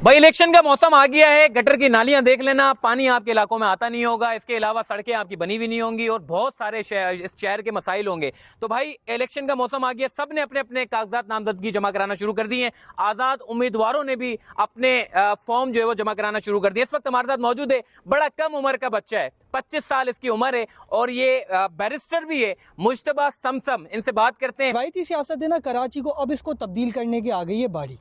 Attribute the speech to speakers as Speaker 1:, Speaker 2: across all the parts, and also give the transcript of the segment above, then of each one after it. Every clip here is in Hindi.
Speaker 1: भाई इलेक्शन का मौसम आ गया है, गटर की नालियां देख लेना, पानी आपके इलाकों में आता नहीं होगा। इसके अलावा सड़कें आपकी बनी हुई नहीं होंगी और बहुत सारे इस शहर के मसाइल होंगे। तो भाई इलेक्शन का मौसम आ गया, सब ने अपने अपने कागजात नामजदगी जमा कराना शुरू कर दिए हैं। आजाद उम्मीदवारों ने भी अपने फॉर्म जो है वो जमा कराना शुरू कर दिया। इस वक्त हमारे साथ मौजूद है बड़ा कम उम्र का बच्चा है, 25 साल इसकी उम्र है और ये बैरिस्टर भी है, मुश्तबा समसम। इनसे बात करते हैं।
Speaker 2: रवायती सियासत है ना कराची को, अब इसको तब्दील करने की आ गई है बारी।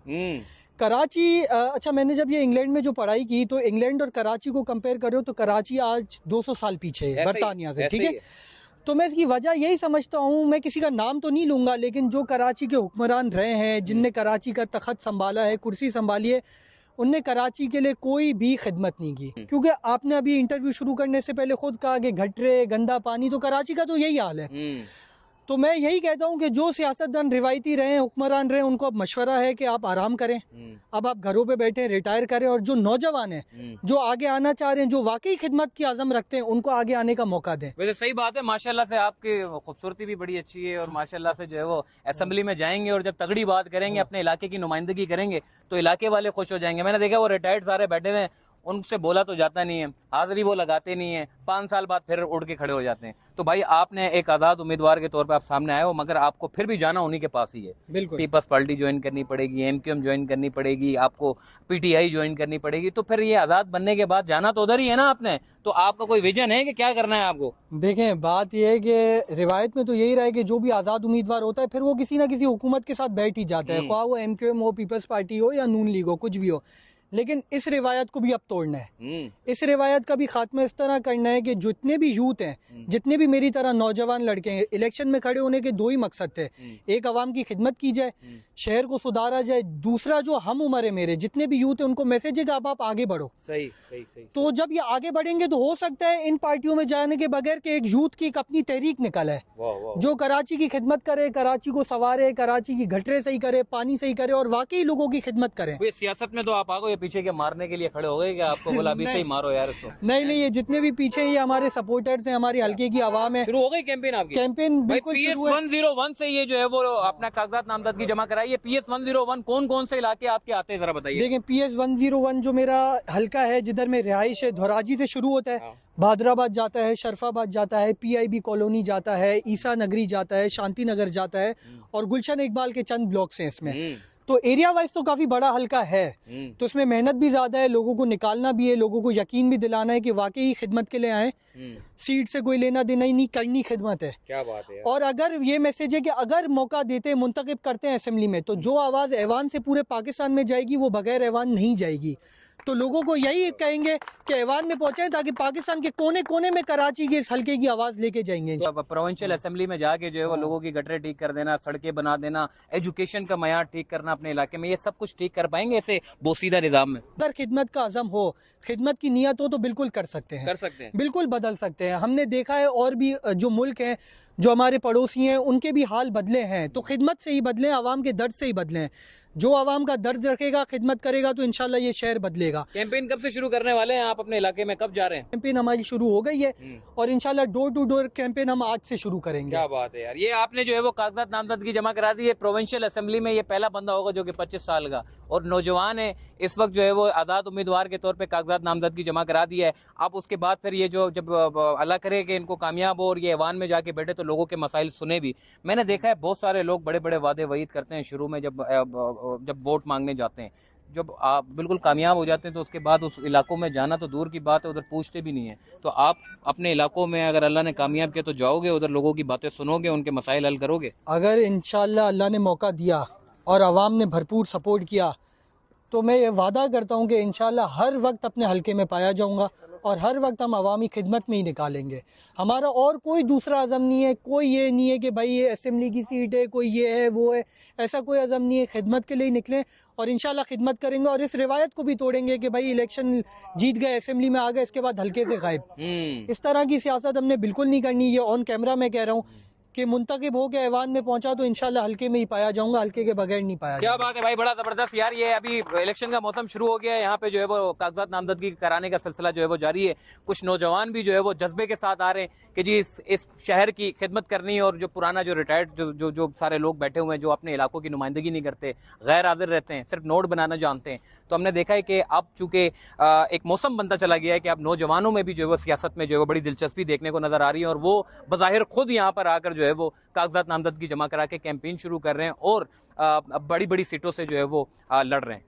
Speaker 2: कराची अच्छा, मैंने जब ये इंग्लैंड में जो पढ़ाई की तो इंग्लैंड और कराची को कंपेयर करो तो कराची आज 200 साल पीछे है बरतानिया से, ठीक है। तो मैं इसकी वजह यही समझता हूँ, मैं किसी का नाम तो नहीं लूँगा, लेकिन जो कराची के हुक्मरान रहे हैं, जिनने कराची का तख्त संभाला है, कुर्सी संभाली है, उनने कराची के लिए कोई भी खिदमत नहीं की। क्योंकि आपने अभी इंटरव्यू शुरू करने से पहले खुद कहा कि गटरे, गंदा पानी, तो कराची का तो यही हाल है। तो मैं यही कहता हूँ कि जो सियासतदान रिवायती रहे, हुक्मरान रहे, उनको अब मशवरा है कि आप आराम करें, अब आप घरों पे बैठे रिटायर करें। और जो नौजवान हैं, जो आगे आना चाह रहे हैं, जो वाकई खिदमत की आज़म रखते हैं, उनको आगे आने का मौका दें।
Speaker 1: वैसे सही बात है, माशाल्लाह से आपकी खूबसूरती भी बड़ी अच्छी है और माशाल्लाह से जो है वो असेंबली में जाएंगे और जब तगड़ी बात करेंगे, अपने इलाके की नुमाइंदगी करेंगे तो इलाके वाले खुश हो जाएंगे। मैंने देखा वो रिटायर्ड सारे बैठे हुए हैं, उनसे बोला तो जाता नहीं है, हाजिरी वो लगाते नहीं है, 5 साल बाद फिर उड़ के खड़े हो जाते हैं। तो भाई आपने एक आज़ाद उम्मीदवार के तौर पे आप सामने आए हो, मगर आपको फिर भी जाना उन्हीं के पास ही है।
Speaker 2: बिल्कुल,
Speaker 1: पीपल्स पार्टी ज्वाइन करनी पड़ेगी, एमक्यूएम ज्वाइन करनी पड़ेगी, आपको पीटीआई ज्वाइन करनी पड़ेगी। तो फिर ये आज़ाद बनने के बाद जाना तो उधर ही है ना आपने। तो आपका कोई विजन है कि क्या करना है आपको?
Speaker 2: देखें, बात यह है कि रिवायत में तो यही रहा है कि जो भी आज़ाद उम्मीदवार होता है फिर वो किसी ना किसी हुकूमत के साथ बैठ ही जाता है, ख्वाह वो एमक्यूएम हो, पीपल्स पार्टी हो या नून लीग हो, कुछ भी हो। लेकिन इस रिवायत को भी अब तोड़ना है। इस रिवायत का भी खात्मा इस तरह करना है कि जितने भी यूथ हैं, जितने भी मेरी तरह नौजवान लड़के हैं, इलेक्शन में खड़े होने के 2 ही मकसद थे। एक, आवाम की खिदमत की जाए, शहर को सुधारा जाए। दूसरा, जो हम उम्र है मेरे जितने भी यूथ हैं, उनको मैसेज है कि अब आप आगे बढ़ो।
Speaker 1: सही सही सही।
Speaker 2: तो जब ये आगे बढ़ेंगे तो हो सकता है इन पार्टियों में जाने के बगैर के एक यूथ की एक अपनी तहरीक निकल है, जो कराची की खिदमत करे, कराची को संवारे, कराची की गटरे सही करे, पानी सही करे और वाकई लोगों की खिदमत करे।
Speaker 1: सियासत में तो आप आ गए, पीछे के मारने के लिए खड़े हो गए, क्या आपको बोला अभी से ही मारो यार इसको?
Speaker 2: नहीं, ये जितने भी पीछे ये हमारे सपोर्टर्स हैं, हमारी हल्के की आवाम है।
Speaker 1: शुरू हो गई कैंपेन आपकी?
Speaker 2: कैंपेन बिल्कुल शुरू है।
Speaker 1: PS101 से ये जो है वो अपना कागजात नामजदगी जमा कराई है। PS101 कौन कौन से इलाके आपके आते हैं, जरा बताइए।
Speaker 2: देखें, PS101 जो मेरा हल्का है, जिधर में रिहाइश है, धोराजी से शुरू होता है, भादराबाद जाता है, शरफाबाद जाता है, PIB कॉलोनी जाता है, ईसा नगरी जाता है, शांति नगर जाता है और गुलशन इकबाल के चंद ब्लॉक्स हैं इसमें। तो एरिया वाइज तो काफ़ी बड़ा हल्का है। तो इसमें मेहनत भी ज़्यादा है, लोगों को निकालना भी है, लोगों को यकीन भी दिलाना है कि वाकई खिदमत के लिए आए। सीट से कोई लेना देना ही नहीं, करनी खिदमत है।
Speaker 1: क्या बात है।
Speaker 2: और अगर ये मैसेज है कि अगर मौका देते, मुंतखब करते हैं असेंबली में, तो जो आवाज़ ऐवान से पूरे पाकिस्तान में जाएगी वो बगैर ऐवान नहीं जाएगी। तो लोगों को यही कहेंगे कि ऐवान में पहुंचे ताकि पाकिस्तान के कोने कोने में कराची के इस हल्के की आवाज़ लेके जाएंगे।
Speaker 1: तो प्रोविंशियल असेंबली में जाके जो है वो लोगों की गटरें ठीक कर देना, सड़कें बना देना, एजुकेशन का मयार ठीक करना अपने इलाके में, ये सब कुछ ठीक कर पाएंगे ऐसे बोसीदा निजाम में?
Speaker 2: अगर खिदमत का अज़म हो, खिदमत की नीयत हो तो बिल्कुल कर सकते हैं, बिल्कुल बदल सकते हैं। हमने देखा है और भी जो मुल्क हैं, जो हमारे पड़ोसी हैं, उनके भी हाल बदले हैं। तो खिदमत से ही बदलें, आवाम के दर्द से ही बदलें। जो आवाम का दर्द रखेगा, खिदमत करेगा, तो इंशाल्लाह ये शहर बदलेगा।
Speaker 1: कैंपेन कब से शुरू करने वाले हैं आप अपने इलाके में, कब जा रहे हैं?
Speaker 2: कैंपेन हमारी शुरू हो गई है और इंशाल्लाह डोर टू डोर कैंपेन हम आज से शुरू करेंगे।
Speaker 1: क्या बात है यार। ये आपने जो है वो कागजात नामजदगी जमा करा दी है प्रोविंशियल असेंबली में। ये पहला बंदा होगा जो कि 25 साल का और नौजवान है, इस वक्त जो है वो आज़ाद उम्मीदवार के तौर पे कागजात नामजदगी जमा करा दी है। अब उसके बाद फिर ये जो जब अल्लाह करे कि इनको कामयाब हो और ये ऐवान में जाके बैठे तो लोगों के मसाइल सुने भी। मैंने देखा है बहुत सारे लोग बड़े बड़े वादे वईद करते हैं शुरू में, जब वोट मांगने जाते हैं, जब आप बिल्कुल कामयाब हो जाते हैं तो उसके बाद उस इलाकों में जाना तो दूर की बात है, उधर पूछते भी नहीं है। तो आप अपने इलाकों में अगर अल्लाह ने कामयाब किया तो जाओगे उधर, लोगों की बातें सुनोगे, उनके मसाइल हल करोगे?
Speaker 2: अगर इंशाल्लाह अल्लाह ने मौका दिया और आवाम ने भरपूर सपोर्ट किया तो मैं ये वादा करता हूँ कि इंशाल्लाह हर वक्त अपने हल्के में पाया जाऊँगा और हर वक्त हम अवामी खिदमत में ही निकालेंगे। हमारा और कोई दूसरा अज़म नहीं है, कोई ये नहीं है कि भाई ये असेंबली की सीट है, कोई ये है वो है, ऐसा कोई अज़म नहीं है। खिदमत के लिए ही निकलें और इंशाल्लाह खिदमत करेंगे और इस रिवायत को भी तोड़ेंगे कि भाई इलेक्शन जीत गए, असेंबली में आ गए, इसके बाद हल्के से गायब। इस तरह की सियासत हमने बिल्कुल नहीं करनी। ये ऑन कैमरा मैं कह रहा हूँ कि मुंतखब हो के ऐवान में पहुंचा तो इंशाल्लाह हल्के में ही पाया जाऊंगा, हल्के के बगैर नहीं पाया
Speaker 1: क्या
Speaker 2: जाऊंगा।
Speaker 1: बात है भाई, बड़ा जबरदस्त यार। ये अभी इलेक्शन का मौसम शुरू हो गया है, यहाँ पे जो है वो कागजात नामजदगी कराने का सिलसिला जो है वो जारी है। कुछ नौजवान भी जो है वो जज्बे के साथ आ रहे हैं कि जी इस शहर की खिदमत करनी है, और जो पुराना जो रिटायर्ड जो सारे लोग बैठे हुए हैं जो अपने इलाकों की नुमाइंदगी नहीं करते, गैर हाजिर रहते हैं, सिर्फ नोट बनाना जानते हैं, तो हमने देखा है कि अब चूंकि एक मौसम बनता चला गया है कि अब नौजवानों में भी जो है वो सियासत में जो है वो बड़ी दिलचस्पी देखने को नजर आ रही है, और वो बज़ाहिर खुद यहाँ पर आकर जो है वो कागजात नामजदगी जमा करा के कैंपेन शुरू कर रहे हैं और बड़ी बड़ी सीटों से जो है वो लड़ रहे हैं।